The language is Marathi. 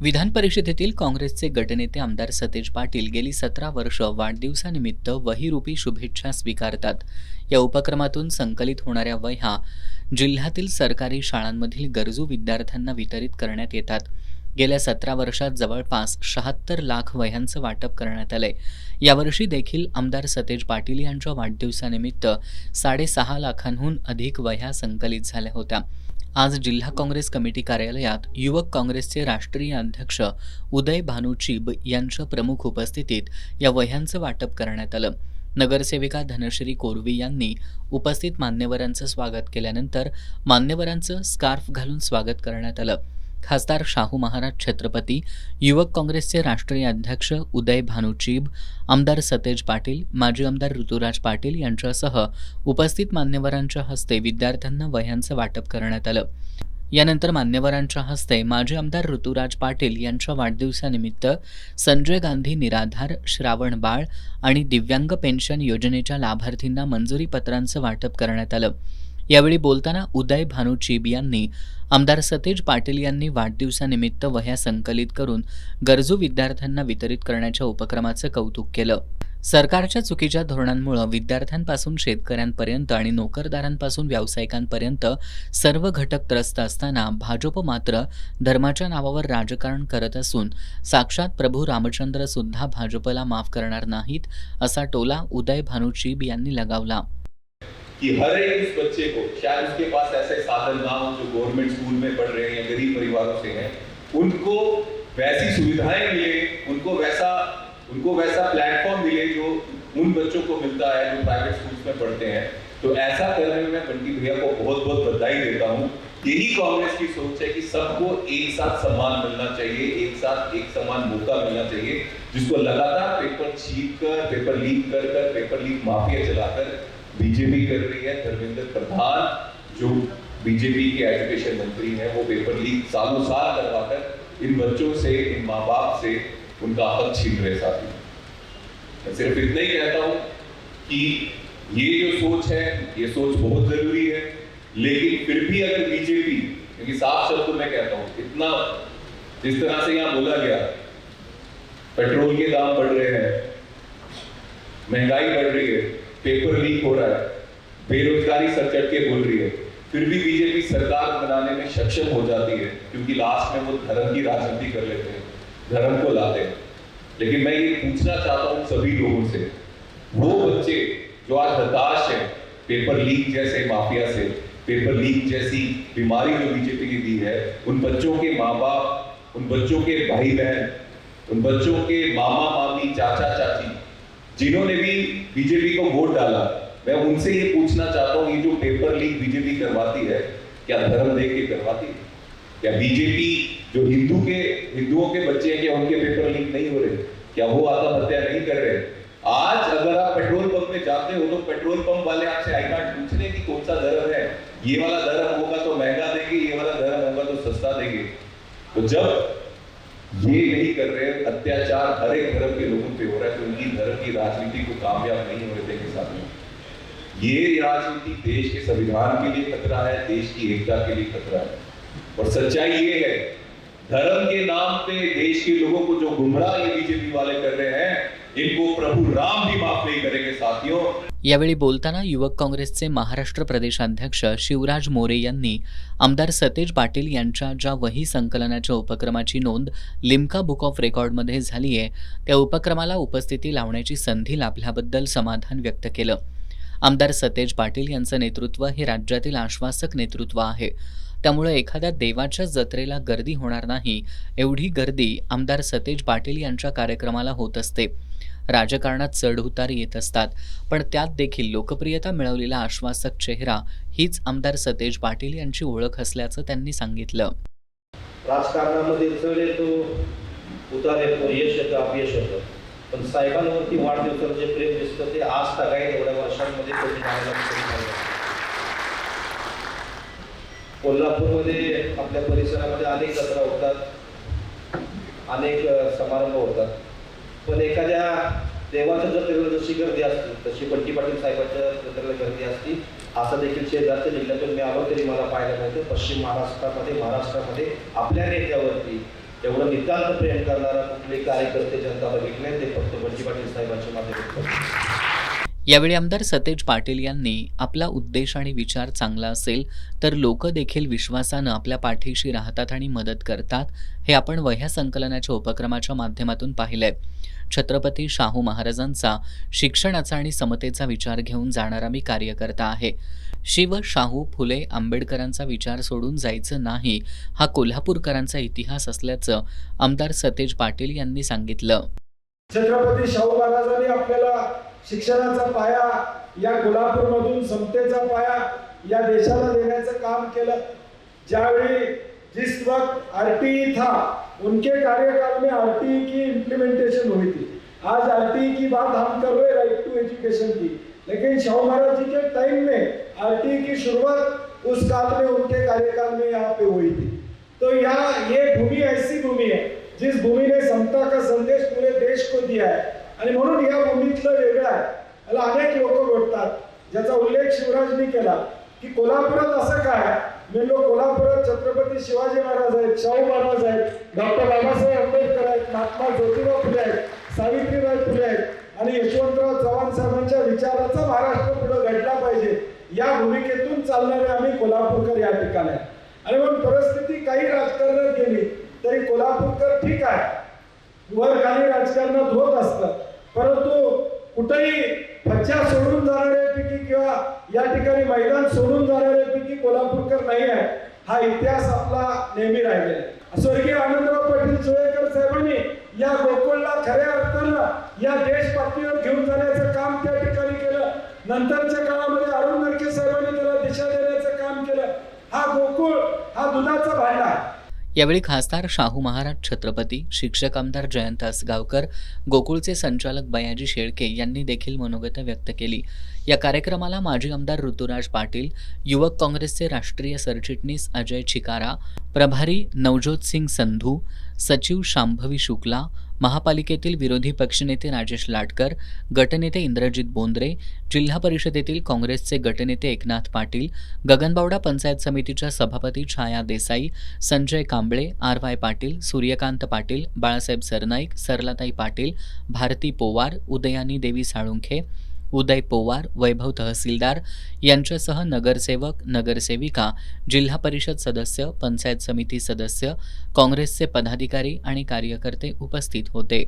विधान परिषदेतील काँग्रेसचे गटनेते आमदार सतेज पाटील गेली 17 वर्ष वाढदिवसानिमित्त वहीरूपी शुभेच्छा स्वीकारतात. या उपक्रमातून संकलित होणाऱ्या वह्या जिल्ह्यातील सरकारी शाळांमधील गरजू विद्यार्थ्यांना वितरित करण्यात येतात. गेल्या 17 वर्षात जवळपास 76 लाख वह्यांचं वाटप करण्यात आलंय. यावर्षी देखील आमदार सतेज पाटील यांच्या वाढदिवसानिमित्त 6.5 लाखांहून अधिक वह्या संकलित झाल्या होत्या. आज जिल्हा काँग्रेस कमिटी कार्यालयात युवक काँग्रेसचे राष्ट्रीय अध्यक्ष उदय भानुचीब यांच्या प्रमुख उपस्थितीत या वह्यांचं वाटप करण्यात आलं. नगरसेविका धनश्री कोरवी यांनी उपस्थित मान्यवरांचं स्वागत केल्यानंतर मान्यवरांचं स्कार्फ घालून स्वागत करण्यात आलं. खासदार शाहू महाराज छत्रपती, युवक काँग्रेसचे राष्ट्रीय अध्यक्ष उदय भानुचीब, आमदार सतेज पाटील, माजी आमदार ऋतुराज पाटील यांच्यासह उपस्थित मान्यवरांच्या हस्ते विद्यार्थ्यांना वह्यांचं वाटप करण्यात आलं. यानंतर मान्यवरांच्या हस्ते माजी आमदार ऋतुराज पाटील यांच्या वाढदिवसानिमित्त संजय गांधी निराधार, श्रावण बाळ आणि दिव्यांग पेन्शन योजनेच्या लाभार्थींना मंजुरी पत्रांचं वाटप करण्यात आलं. यावेळी बोलताना उदय भानुचीब यांनी आमदार सतेज पाटील यांनी वाढदिवसानिमित्त वह्या संकलित करून गरजू विद्यार्थ्यांना वितरित करण्याच्या उपक्रमाचं कौतुक केलं. सरकारच्या चुकीच्या धोरणांमुळे विद्यार्थ्यांपासून शेतकऱ्यांपर्यंत आणि नोकरदारांपासून व्यावसायिकांपर्यंत सर्व घटक त्रस्त असताना भाजप मात्र धर्माच्या नावावर राजकारण करत असून साक्षात प्रभू रामचंद्र सुद्धा भाजपला माफ करणार नाहीत, असा टोला उदय भानुचीब यांनी लगावला. कि हर एक उस बच्चे को, शायद उसके पास ऐसे साधन ना हो जो गवर्नमेंट स्कूल में पढ़ रहे हैं या गरीब परिवारों से हैं, उनको वैसी सुविधाएं मिले, उनको वैसा प्लेटफॉर्म मिले जो उन बच्चों को मिलता है जो प्राइवेट स्कूल्स में पढ़ते हैं. तो ऐसा करने में मैं बंटी भैया को बहुत बहुत बधाई देता हूँ. यही कांग्रेस की सोच है कि सबको एक साथ सम्मान मिलना चाहिए, एक साथ एक समान मौका मिलना चाहिए. जिसको लगातार पेपर छीन कर, पेपर लीक कर पेपर लीक माफिया चलाकर बीजेपी कर रही है. धर्मेंद्र प्रधान जो बीजेपी के एजुकेशन मंत्री हैं, वो पेपर लीक सालों साल करवाकर इन बच्चों से, इन माँ बाप से उनका हक छीन रहे साथी. मैं सिर्फ इतना ही कहता हूँ कि ये जो सोच है, ये सोच बहुत जरूरी है. लेकिन फिर भी अगर बीजेपी, क्योंकि साफ शब्दों में कहता हूँ, इतना जिस तरह से यहाँ बोला गया, पेट्रोल के दाम बढ़ रहे हैं, महंगाई बढ़ रही है, पेपर लीक हो रहा है, बेरोजगारी सर चढ़ के बोल रही है, फिर भी बीजेपी सरकार बनाने में सक्षम हो जाती है क्योंकि लास्ट में वो धर्म की राजनीति कर लेते हैं, धर्म को लाते हैं. लेकिन मैं ये पूछना चाहता हूँ सभी लोगों से, वो बच्चे जो आज हताश है पेपर लीक जैसे माफिया से, पेपर लीक जैसी बीमारी जो बीजेपी ने दी है, उन बच्चों के माँ बाप, उन बच्चों के भाई बहन, उन बच्चों के मामा मामी, चाचा चाची जिन्होंने भी बीजेपी को वोट डाला, मैं उनसे ये पूछना चाहता हूँ, ये जो पेपर लीक बीजेपी करवाती है, क्या धर्म देख के करवाती है? क्या बीजेपी जो हिंदुओं के बच्चे हैं, क्या उनके पेपर लीक नहीं हो रहे? क्या वो आत्महत्या नहीं कर रहे? आज अगर आप पेट्रोल पंप में जाते हो तो पेट्रोल पंप वाले आपसे आई कार्ड पूछ रहे कि कौन सा धर्म है. ये वाला धर्म होगा तो महंगा देंगे, ये वाला धर्म होगा तो सस्ता देंगे. तो जब ये नहीं कर रहे, अत्याचार हर एक धर्म के लोगों पे हो रहा है, तो उनकी धर्म की राजनीति को कामयाब नहीं होने देंगे साथियों. ये राजनीति देश के संविधान के लिए खतरा है, देश की एकता के लिए खतरा है. और सच्चाई ये है, धर्म के नाम पे देश के लोगों को जो गुमराह ये बीजेपी वाले कर रहे हैं, इनको प्रभु राम भी माफ नहीं करेंगे साथियों. यावेळी बोलताना युवक काँग्रेसचे महाराष्ट्र प्रदेशाध्यक्ष शिवराज मोरे यांनी आमदार सतेज पाटील यांच्या ज्या वही संकलनाच्या उपक्रमाची नोंद लिम्का बुक ऑफ रेकॉर्डमध्ये झाली आहे, त्या उपक्रमाला उपस्थिती लावण्याची संधी लाभल्याबद्दल समाधान व्यक्त केलं. आमदार सतेज पाटील यांचं नेतृत्व हे राज्यातील आश्वासक नेतृत्व आहे. त्यामुळे एखाद्या देवाच्या जत्रेला गर्दी होणार नाही, एवढी गर्दी आमदार सतेज पाटील यांच्या कार्यक्रमाला होत असते. राजकारणात चढउतार येत असतात, पण त्यात देखील लोकप्रियता मिळवलेला आश्वासक चेहरा हीच आमदार सतेज पाटील यांची ओळख असल्याचं त्यांनी सांगितलं. राजकारणामध्ये चढ येतो, उतार येतो, यश येतं, अपयश येतं, पण साहेबांवरती वाढदिवसाचं जे प्रेम दिसतं ते आज सगळ्या एवढ्या वर्षांमध्ये कधी नाही. कोल्हापूरमध्ये आपल्या परिसरामध्ये अनेक जत्रा होतात, अनेक समारंभ होतात, पण एखाद्या देवाच्या जत्रेला जशी गर्दी असते तशी बंटी पाटील साहेबांच्या जत्रेला गर्दी असती. असं देखील शेजारच्या जिल्ह्यातून मी आलो तरी मला पाहायला मिळतं. पश्चिम महाराष्ट्रामध्ये आपल्या नेत्यावरती एवढं नितांत प्रेम करणारा कुठले कार्यकर्ते जनता बघितले ते फक्त बंटी पाटील साहेबांच्या माध्यमातून. यावेळी आमदार सतेज पाटील यांनी आपला उद्देश आणि विचार चांगला असेल तर लोक देखील विश्वासानं आपल्या पाठीशी राहतात आणि मदत करतात, हे आपण वह्या संकलनाच्या उपक्रमाच्या माध्यमातून पाहिलंय. छत्रपती शाहू महाराजांचा शिक्षणाचा आणि समतेचा विचार घेऊन जाणारा मी कार्यकर्ता आहे. शिव, शाहू, फुले, आंबेडकरांचा विचार सोडून जायचं नाही, हा कोल्हापूरकरांचा इतिहास असल्याचं आमदार सतेज पाटील यांनी सांगितलं. छत्रपती शाहू महाराजांनी आपल्याला शिक्षणाचा पाया या कोल्हापूरमधून समतेचा पाया या देशाला देण्याचं काम केलं. ज्यावेळी जिस वक्त आरटीई था उनके कार्यकाल में आरटीई की इम्प्लीमेंटेशन हुई थी. आज आरटीई की बात हम कर रहे, राइट टू एजुकेशन की, लेकिन शाहू महाराज जी के टाइम में आरटीई की शुरुआत उस काल में उनके कार्यकाल में यहाँ पे हुई थी. तो ये भूमि ऐसी भूमि है जिस भूमि ने समता का संदेश पूरे देश को दिया है आणि म्हणून या भूमीतलं वेगळं आहे. याला अनेक लोक बोलतात, ज्याचा उल्लेख शिवराजनी केला की कोल्हापुरात असं काय. मी कोल्हापुरात छत्रपती शिवाजी महाराज आहेत, शाहू महाराज आहेत, डॉक्टर बाबासाहेब आंबेडकर आहेत, महात्मा ज्योतिबा फुले आहेत, सावित्रीबाई फुले आहेत आणि यशवंतराव चव्हाण साहेबांच्या विचाराचा महाराष्ट्र पुढे घडला पाहिजे या भूमिकेतून चालणारे आम्ही कोल्हापूरकर या ठिकाणी आहे. आणि मग परिस्थिती काही राजकारणात गेली तरी कोल्हापूरकर ठीक आहे, वर खाली राजकारणात होत असतं, परंतु कुठेही फज्जा सोडून जाणाऱ्यापैकी किंवा या ठिकाणी मैदान सोडून जाणाऱ्यापैकी कोल्हापूरकर नाही आहे. हा इतिहास आपला नेहमी राहिलेला आहे. स्वर्गीय आनंदराव पाटील सुळेकर साहेबांनी या गोकुळला खऱ्या अर्थानं या देश पातळीवर घेऊन जाण्याचं काम त्या ठिकाणी केलं. नंतरच्या काळामध्ये अरुण नरके साहेबांनी त्याला दिशा देण्याचं काम केलं. हा गोकुळ हा दुधाचा भांडा आहे. यावेळी खासदार शाहू महाराज छत्रपती, शिक्षक आमदार जयंत असगावकर, गोकुळचे संचालक बयाजी शेळके यांनी देखील मनोगत व्यक्त केली. या कार्यक्रमाला माजी आमदार ऋतुराज पाटील, युवक काँग्रेसचे राष्ट्रीय सरचिटणीस अजय चिकारा, प्रभारी नवज्योत सिंग संधू, सचिव शांभवी शुक्ला, महापालिकेतील विरोधी पक्षनेते राजेश लाटकर, गटनेते इंद्रजित बोंद्रे, जिल्हा परिषदेतील काँग्रेसचे गटनेते एकनाथ पाटील, गगनबावडा पंचायत समितीच्या सभापती छाया देसाई, संजय कांबळे, आर.वाय. पाटील, सूर्यकांत पाटील, बाळासाहेब सरनाईक, सरलाताई पाटील, भारती पोवार, उदयानी देवी साळुंखे, उदय पोवार, वैभव तहसीलदार यांच्यासह नगरसेवक, नगरसेविका, जिल्हा परिषद सदस्य, पंचायत समिती सदस्य, काँग्रेसचे पदाधिकारी आणि कार्यकर्ते उपस्थित होते.